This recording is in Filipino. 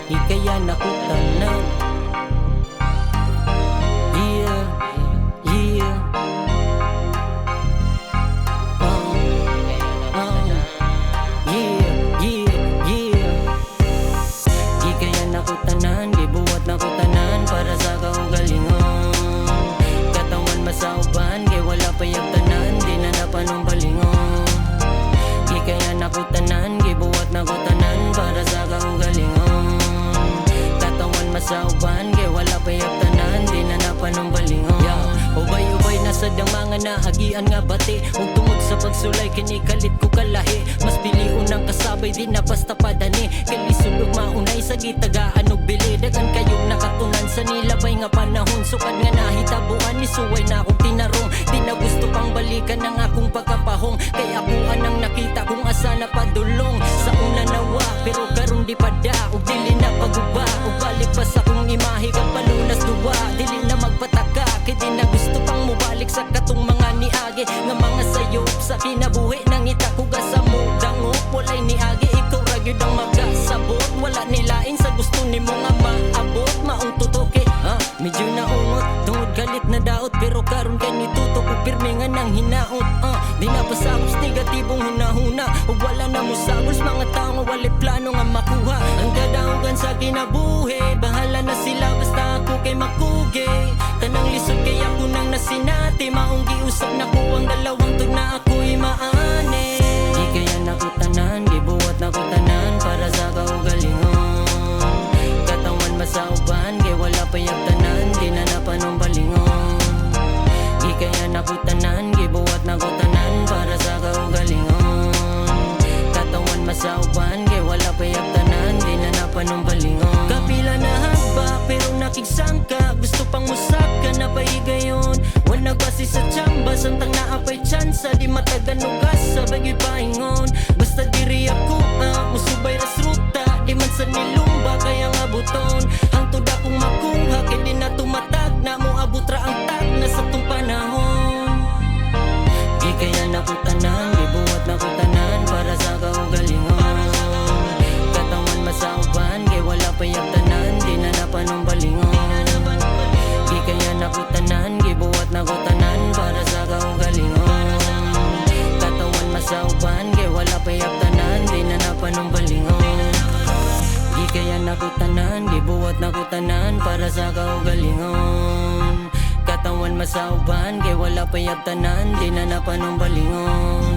Ikayan ako tanan. Yeah, yeah. Yeah, yeah, yeah. Ikayan ako tanan, gibuhat na ko tanan para sa kaugalingon. Katawan masauban, kay wala payag tanan, di na napanong balingon. Ikayan ako tanan, gibuhat na ko tanan para sa kaugalingon. Masauban, kay wala payag tanan, di na napanong balingon. Ubay-ubay na sad ang mga nahagian nga bati. Ug tungod sa pagsulay, kinikalit ko kalahi. Mas piliun ang kasabay, di na basta padani. Kalisulog maunay sa gitagaan ug bili. Dagan kayong nakatunan sa nilabay nga panahon. Sukad nga nahitabuan, nisuway na akong tinarong. Di na gusto pang balikan ang akong pagkapahong. Kay ako anang nakita kung asa na padulong. Sa una nawa, pero karon di pada. Ug dili na paguba, ug balik pa sa kong imahe kag palunas duwa. Dili na magpataka, kay di na gusto pang mubalik sa katong mga niagi. Nga mga sayop sa kinabuhi nang itakuga sa mo dangop. Walay niagi, ikaw ra gyud ang magasabot. Wala nilain sa gusto nimo nga maabot. Maong tutoke, medyo naungot, tungod galit na daot. Pero karon kay nitutok ug pirmi nga nang hinaot. Di na pasagos negatibong hunahuna. Ug wala na mo sagos mga tao nga walay plano nga makuha. Ang kadaugan sa kinabuhi, bahala na sila basta ako kay makugi. Tanang lisod kay ako nang nasinati. Maong giusap na ko ang dalawang tug na ako'y maani. Di kaya na ko tanan, gibuhat na ko tanan para sa kaugalingon. Katawan masauban, kay wala payag tanan, di na napanong balingon. Di kaya na ko tanan, gibuhat na ko tanan para sa kaugalingon. Katawan masauban, kay wala payag tanan, di na napanong balingon. Kapila na hagba, pero nakigsangka. Gusto pang musaka na paigayon. Wala nagwasi sa tsamba, samtang naapay tsansa. Di mataganugas sa bagay pahingon. Basta diri ako, musubay ras ruta. Di man sa nilumba, kaya nga buton. Hangtod akong makuha, kaya di na tumatag. Na mo abot ra ang tag na sa tong panahon. Di kaya na ko tanan, gibuhat na ko tanan para sa kaugalingon. Katawan masauban, kay wala payag tanan, di na napanong balingon. Di kaya na ko tanan, gibuhat na ko tanan para sa kaugalingon. Katawan masauban, kay wala payag tanan, di na napanong balingon. Di kaya na ko tanan, gibuhat na ko tanan para sa kaugalingon. Katawan masauban, kay wala payag tanan, di na napanong balingon.